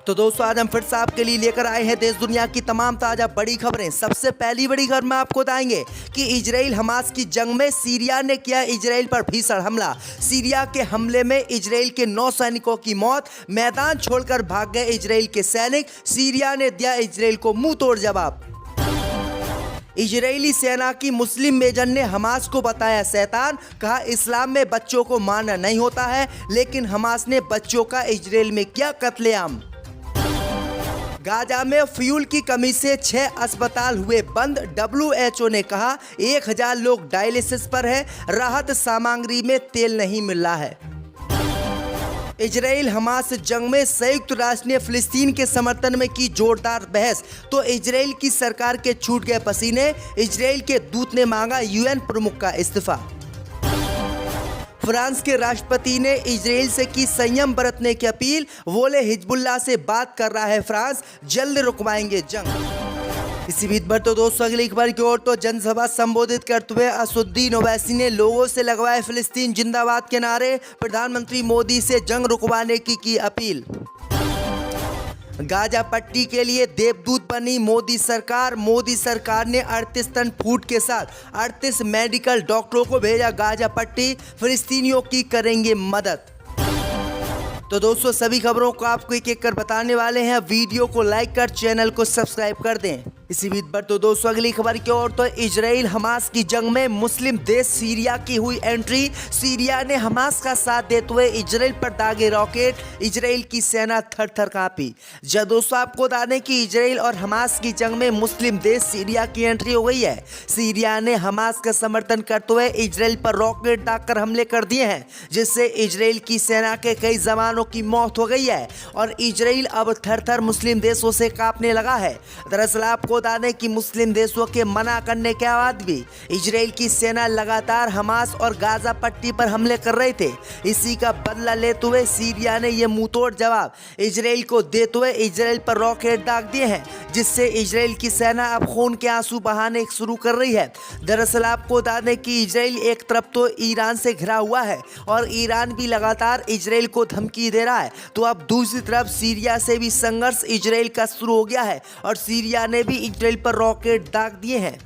तो दोस्तों आज हम फिर से आपके लिए लेकर आए हैं देश दुनिया की तमाम ताज़ा बड़ी खबरें। सबसे पहली बड़ी खबर में आपको बताएंगे कि इजराइल हमास की जंग में सीरिया ने किया इजराइल पर भीषण हमला। सीरिया के हमले में इजराइल के 9 सैनिकों की मौत, मैदान छोड़कर भाग गए इजराइल के सैनिक, सीरिया ने दिया इजराइल को मुंह तोड़ जवाब। इजरायली सेना की मुस्लिम मेजर ने हमास को बताया शैतान, कहा इस्लाम में बच्चों को मारना नहीं होता है, लेकिन हमास ने बच्चों का इजराइल में किया कत्लेआम। गाजा में फ्यूल की कमी से 6 अस्पताल हुए बंद, WHO ने कहा 1000 लोग डायलिसिस पर हैं, राहत सामग्री में तेल नहीं मिल रहा है। इजराइल हमास जंग में संयुक्त राष्ट्र ने फिलिस्तीन के समर्थन में की जोरदार बहस, तो इजराइल की सरकार के छूट गए पसीने, इजराइल के दूत ने मांगा UN प्रमुख का इस्तीफा। फ्रांस के राष्ट्रपति ने इजराइल से की संयम बरतने की अपील, बोले हिजबुल्लाह से बात कर रहा है फ्रांस, जल्द रुकवाएंगे जंग। इसी बीच पर तो दोस्तों अगली खबर की ओर, तो जनसभा संबोधित करते हुए असदुद्दीन ओवैसी ने लोगों से लगवाए फिलिस्तीन जिंदाबाद के नारे, प्रधानमंत्री मोदी से जंग रुकवाने की अपील। गाजा पट्टी के लिए देवदूत बनी मोदी सरकार ने 38 टन फूड के साथ 38 मेडिकल डॉक्टरों को भेजा गाजा पट्टी, फिलिस्तीनियों की करेंगे मदद। तो दोस्तों सभी खबरों को आपको एक एक कर बताने वाले हैं, वीडियो को लाइक कर चैनल को सब्सक्राइब कर दें। इसी बीच पर तो दोस्तों अगली खबर की ओर, तो इजराइल हमास की जंग में मुस्लिम देश सीरिया की हुई एंट्री, सीरिया ने हमास का साथ देते हुए इजराइल पर दागे रॉकेट, इजराइल की सेना थर थर कांपी। जब दोस्तों आपको बता दें कि इजराइल और हमास की जंग में मुस्लिम देश सीरिया की एंट्री हो गई है। सीरिया ने हमास का समर्थन करते हुए इजराइल पर रॉकेट दागकर हमले कर दिए हैं, जिससे इजराइल की सेना के कई जवानों की मौत हो गई है और इजराइल अब थर थर मुस्लिम देशों से कांपने लगा है। दरअसल आपको बता दें कि मुस्लिम देशों के मना करने के बाद भी इजराइल की सेना लगातार हमास और गाजा पट्टी पर हमले कर रहे थे। इसी का बदला लेते हुए सीरिया ने यह मुंहतोड़ जवाब इजराइल को देते हुए इजराइल पर रॉकेट दाग दिए हैं, जिससे इजराइल की सेना अब खून के आंसू बहाने शुरू कर रही है। दरअसल आपको बता दें कि इजराइल एक तरफ तो ईरान से घिरा हुआ है और ईरान भी लगातार इजराइल को धमकी दे रहा है, तो अब दूसरी तरफ सीरिया से भी संघर्ष इजराइल का शुरू हो गया है और सीरिया ने भी इजराइल पर रॉकेट दाग दिए हैं।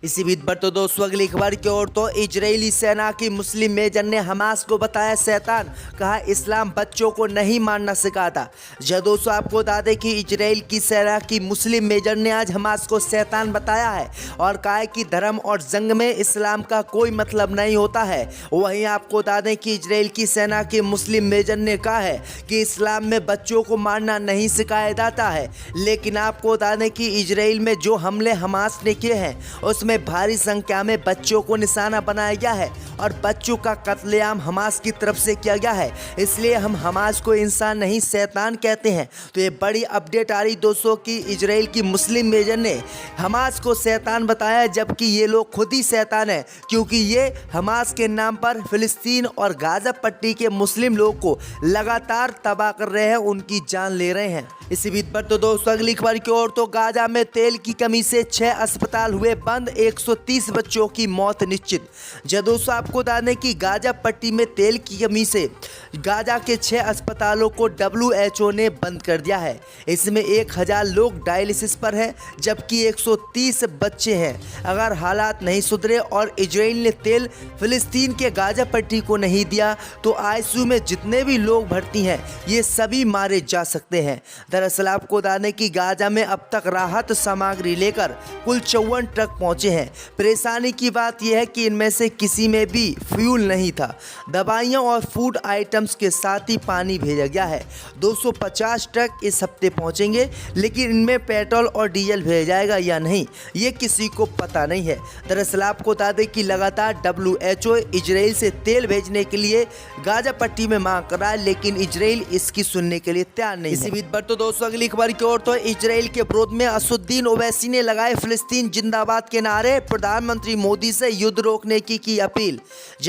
इसी बीच पर तो दोस्तों अगली खबर की ओर, तो इजरायली सेना की मुस्लिम मेजर ने हमास को बताया शैतान, कहा इस्लाम बच्चों को नहीं मारना सिखाता। जब दोस्तों आपको बता दें कि इजराइल की सेना की मुस्लिम मेजर ने आज हमास को शैतान बताया है और कहा है कि धर्म और जंग में इस्लाम का कोई मतलब नहीं होता है। वहीं आपको बता दें कि इजराइल की सेना के मुस्लिम मेजर ने कहा है कि इस्लाम में बच्चों को मारना नहीं सिखाया जाता है, लेकिन आपको बता दें कि इजराइल में जो हमले हमास ने किए हैं उसमें भारी संख्या में बच्चों को निशाना बनाया गया है और बच्चों का कत्लेआम हमास की तरफ से किया गया है। इसलिए हम हमास को इंसान नहीं शैतान कहते हैं। तो ये बड़ी अपडेट आ रही दोस्तों कि इजराइल की मुस्लिम मेजर ने हमास को शैतान बताया, जबकि ये लोग खुद ही शैतान है, क्योंकि ये हमास के नाम पर फिलिस्तीन और गाजा पट्टी के मुस्लिम लोग को लगातार तबाह कर रहे हैं, उनकी जान ले रहे हैं। इसी बीच पर तो दोस्तों अगली खबर की ओर, तो गाजा में तेल की कमी से 6 अस्पताल हुए बंद, 130 बच्चों की मौत निश्चित। जब दोस्तों आपको बता दें कि गाजा पट्टी में तेल की कमी से गाजा के 6 अस्पतालों को WHO ने बंद कर दिया है। इसमें 1000 लोग डायलिसिस पर हैं, जबकि 130 बच्चे हैं। अगर हालात नहीं सुधरे और इजराइल ने तेल फिलिस्तीन के गाजा पट्टी को नहीं दिया तो ICU में जितने भी लोग भर्ती हैं ये सभी मारे जा सकते हैं। दरअसल आपको बता दें कि गाजा में अब तक राहत सामग्री लेकर कुल 54 ट्रक पहुंचे हैं। परेशानी की बात यह है कि इनमें से किसी में भी फ्यूल नहीं था। दवाइयां और फूड आइटम्स के साथ ही पानी भेजा गया है। 250 ट्रक इस हफ्ते पहुंचेंगे, लेकिन इनमें पेट्रोल और डीजल भेजा जाएगा या नहीं ये किसी को पता नहीं है। दरअसल आपको बता दें कि लगातार WHO इजराइल से तेल भेजने के लिए गाजा पट्टी में मांग कर रहा है, लेकिन इजराइल इसकी सुनने के लिए तैयार नहीं है। इसी बीच पर तो दोस्तों अगली खबर की ओर, तो इजराइल के विरोध में असदुद्दीन ओवैसी ने लगाए फिलिस्तीन जिंदाबाद के नारे। नारे, प्रधानमंत्री मोदी से युद्ध रोकने की अपील।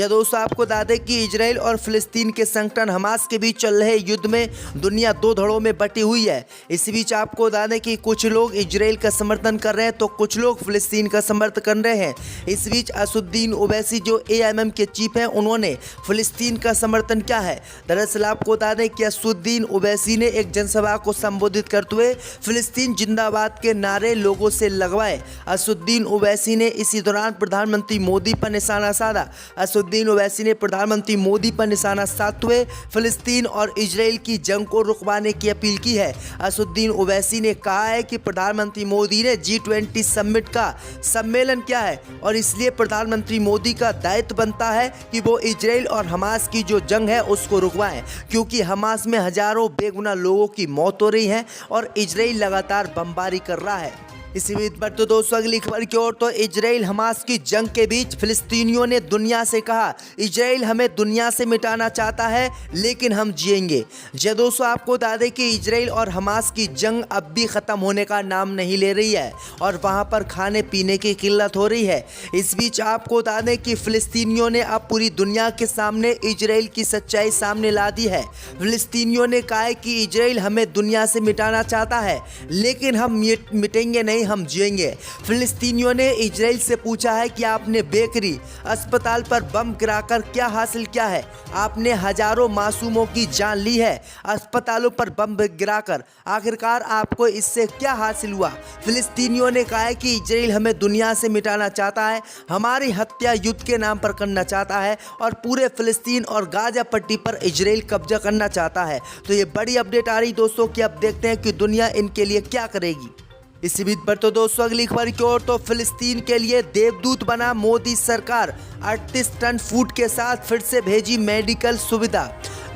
दोस्तों आपको बता दें कि इजराइल और फिलिस्तीन के संगठन हमास के बीच चल रहे युद्ध में दुनिया दो धड़ों में बटी हुई है। इस बीच आपको बता दें कि कुछ लोग इजराइल का समर्थन कर रहे हैं तो कुछ लोग फिलिस्तीन का समर्थन कर रहे हैं। इस बीच असदुद्दीन ओवैसी जो AMM के चीफ हैं, उन्होंने फिलिस्तीन का समर्थन किया है। दरअसल आपको बता दें कि असदुद्दीन ओवैसी ने एक जनसभा को संबोधित करते हुए फिलिस्तीन जिंदाबाद के नारे लोगों से लगवाए। असदुद्दीन ओवैसी ने इसी दौरान प्रधानमंत्री मोदी पर निशाना साधा। असदुद्दीन ओवैसी ने प्रधानमंत्री मोदी पर निशाना साधते हुए फिलिस्तीन और इजराइल की जंग को रुकवाने की अपील की है। असदुद्दीन ओवैसी ने कहा है कि प्रधानमंत्री मोदी ने G20 समिट का सम्मेलन किया है और इसलिए प्रधानमंत्री मोदी का दायित्व बनता है कि वो इजराइल और हमास की जो जंग है उसको रुकवाएं, क्योंकि हमास में हजारों बेगुनाह लोगों की मौत हो रही है और इजराइल लगातार बमबारी कर रहा है। इसी बीच पर तो दोस्तों अगली खबर की ओर, तो इजराइल हमास की जंग के बीच फिलिस्तीनियों ने दुनिया से कहा, इजराइल हमें दुनिया से मिटाना चाहता है लेकिन हम जिएंगे। दोस्तों आपको बता दें कि इजराइल और हमास की जंग अब भी ख़त्म होने का नाम नहीं ले रही है और वहां पर खाने पीने की किल्लत हो रही है। इस बीच आपको बता दें कि फिलिस्तीनियों ने अब पूरी दुनिया के सामने इजराइल की सच्चाई सामने ला दी है। फिलिस्तीनियों ने कहा है कि इजराइल हमें दुनिया से मिटाना चाहता है लेकिन हम मिटेंगे नहीं, हम जिएंगे। फिलिस्तीनियों ने इजराइल से पूछा है कि आपने बेकरी, अस्पताल पर बम गिराकर क्या हासिल किया है? आपने हजारों मासूमों की जान ली है अस्पतालों पर बम गिराकर, आखिरकार आपको इससे क्या हासिल हुआ? फिलिस्तीनियों ने कहा है कि इजराइल हमें दुनिया से मिटाना चाहता है, हमारी हत्या युद्ध के नाम पर करना चाहता है और पूरे फिलिस्तीन और गाजा पट्टी पर इजराइल कब्जा करना चाहता है। तो ये बड़ी अपडेट आ रही दोस्तों कि अब देखते हैं कि दुनिया इनके लिए क्या करेगी। इसी बीच पर तो दोस्तों अगली खबर की ओर, तो फिलिस्तीन के लिए देवदूत बना मोदी सरकार, 38 टन फूड के साथ फिर से भेजी मेडिकल सुविधा।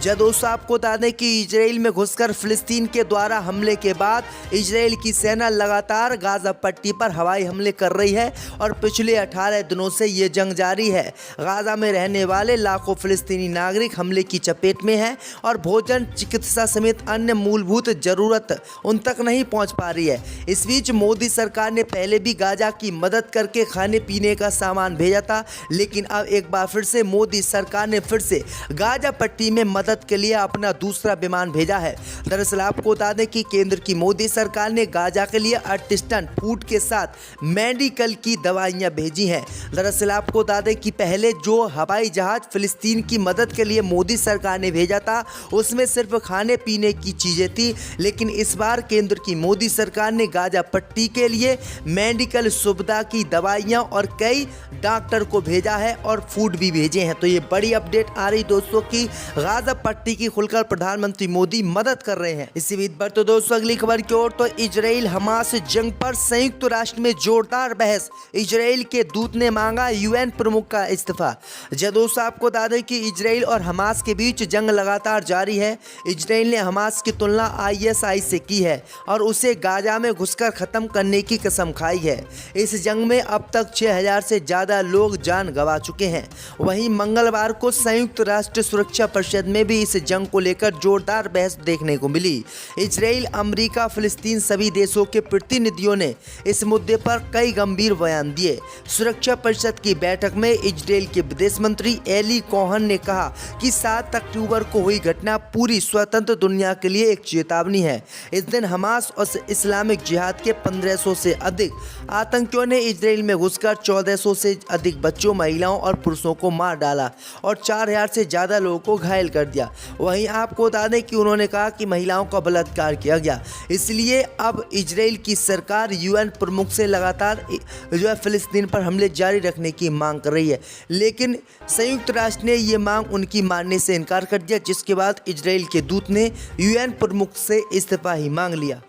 दोस्तों आपको बता दें कि इजराइल में घुसकर फिलिस्तीन के द्वारा हमले के बाद इजराइल की सेना लगातार गाजा पट्टी पर हवाई हमले कर रही है और पिछले 18 दिनों से ये जंग जारी है। गाजा में रहने वाले लाखों फिलिस्तीनी नागरिक हमले की चपेट में हैं और भोजन, चिकित्सा समेत अन्य मूलभूत जरूरत उन तक नहीं पहुंच पा रही है। इस बीच मोदी सरकार ने पहले भी गाजा की मदद करके खाने पीने का सामान भेजा था, लेकिन अब एक बार फिर से मोदी सरकार ने फिर से गाजा पट्टी में मदद के लिए अपना दूसरा विमान भेजा है। दरअसल आपको बता दें कि केंद्र की मोदी सरकार ने गाजा के लिए 38 टन फूड के साथ मेडिकल की दवाइयां भेजी हैं। दरअसल आपको बता दें कि पहले जो हवाई जहाज फिलिस्तीन की मदद के लिए मोदी सरकार ने भेजा था उसमें सिर्फ खाने पीने की चीजें थी, लेकिन इस बार केंद्र की मोदी सरकार ने गाजा पट्टी के लिए मेडिकल सुविधा की दवाइयां और कई डॉक्टर को भेजा है और फूड भी भेजे हैं। तो ये बड़ी अपडेट आ रही दोस्तों की गाजा पट्टी की खुलकर प्रधानमंत्री मोदी मदद कर रहे हैं। इसी बीच पर तो दोस्तों अगली खबर की ओर, तो इजराइल हमास जंग पर संयुक्त राष्ट्र में जोरदार बहस, इजराइल के दूत ने मांगा UN प्रमुख का इस्तीफा। दोस्तों आपको बता दें कि इजराइल और हमास के बीच जंग लगातार जारी है। इजराइल ने हमास की तुलना ISI से की है और उसे गाजा में घुसकर खत्म करने की कसम खाई है। इस जंग में अब तक 6000 से ज्यादा लोग जान गंवा चुके हैं। वहीं मंगलवार को संयुक्त राष्ट्र सुरक्षा परिषद में भी इस जंग को लेकर जोरदार बहस देखने को मिली। इजराइल, अमेरिका, फिलिस्तीन सभी देशों के प्रतिनिधियों ने इस मुद्दे पर कई गंभीर बयान दिए। सुरक्षा परिषद की बैठक में इजराइल के विदेश मंत्री एली कोहन ने कहा कि 7 अक्टूबर को हुई घटना पूरी स्वतंत्र दुनिया के लिए एक चेतावनी है। इस दिन हमास और इस्लामिक जिहाद के 1500 से अधिक आतंकियों ने इजराइल में घुसकर 1400 से अधिक बच्चों, महिलाओं और पुरुषों को मार डाला और 4000 से ज्यादा लोगों को घायल कर दिया। वहीं आपको बता दें कि उन्होंने कहा कि महिलाओं का बलात्कार किया गया। इसलिए अब इजराइल की सरकार UN प्रमुख से लगातार जो है फिलिस्तीन पर हमले जारी रखने की मांग कर रही है, लेकिन संयुक्त राष्ट्र ने ये मांग उनकी मानने से इनकार कर दिया, जिसके बाद इजराइल के दूत ने UN प्रमुख से इस्तीफा ही मांग लिया।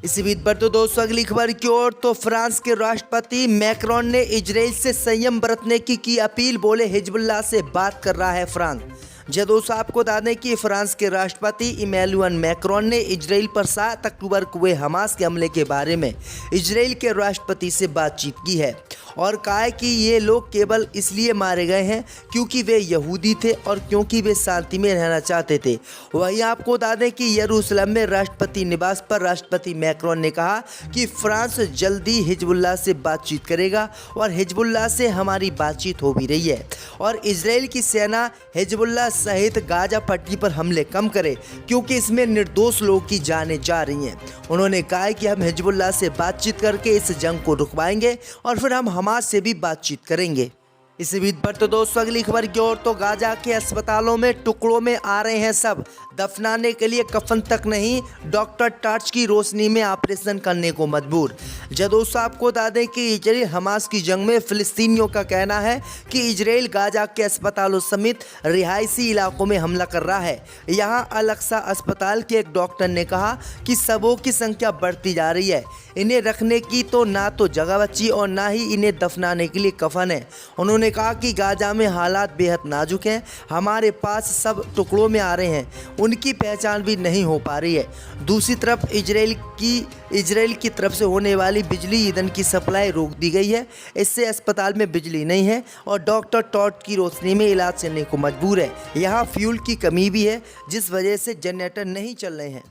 इसी बीच पर तो दोस्तों अगली खबर की ओर, तो फ्रांस के राष्ट्रपति मैक्रोन ने इजराइल से संयम बरतने की अपील, बोले हिजबुल्लाह से बात कर रहा है फ्रांस। जदोस आपको बता दें कि फ्रांस के राष्ट्रपति इमैनुअल मैक्रोन ने इजराइल पर 7 अक्टूबर को हुए हमास के हमले के बारे में इजराइल के राष्ट्रपति से बातचीत की है और कहा है कि ये लोग केवल इसलिए मारे गए हैं क्योंकि वे यहूदी थे और क्योंकि वे शांति में रहना चाहते थे। वहीं आपको बता दें कि यरूशलेम में राष्ट्रपति निवास पर राष्ट्रपति मैक्रोन ने कहा कि फ्रांस जल्दी हिजबुल्लाह से बातचीत करेगा और हिजबुल्लाह से हमारी बातचीत हो भी रही है और इजराइल की सेना हिजबुल्लाह सहित गाजा पट्टी पर हमले कम करे क्योंकि इसमें निर्दोष लोगों की जानें जा रही हैं। उन्होंने कहा कि हम हिजबुल्लाह से बातचीत करके इस जंग को रुकवाएंगे और फिर हम हमास से भी बातचीत करेंगे। इसी बीच पर तो दोस्तों अगली खबर की ओर तो गाजा के अस्पतालों में टुकड़ों में आ रहे हैं सब, दफनाने के लिए कफन तक नहीं, डॉक्टर टॉर्च की रोशनी में ऑपरेशन करने को मजबूर। दोस्तों आपको बता दें कि इजराइल हमास की जंग में फिलिस्तीनियों का कहना है कि इजराइल गाजा के अस्पतालों समेत रिहायशी इलाकों में हमला कर रहा है। यहाँ अल अक्सा अस्पताल के एक डॉक्टर ने कहा कि शवों की संख्या बढ़ती जा रही है, इन्हें रखने की तो ना तो जगह बची और ना ही इन्हें दफनाने के लिए कफन है। उन्होंने कहा कि गाजा में हालात बेहद नाजुक हैं, हमारे पास सब टुकड़ों में आ रहे हैं, उनकी पहचान भी नहीं हो पा रही है। दूसरी तरफ इजराइल की तरफ से होने वाली बिजली ईंधन की सप्लाई रोक दी गई है, इससे अस्पताल में बिजली नहीं है और डॉक्टर टॉर्च की रोशनी में इलाज चलने को मजबूर है। यहाँ फ्यूल की कमी भी है जिस वजह से जनरेटर नहीं चल रहे हैं।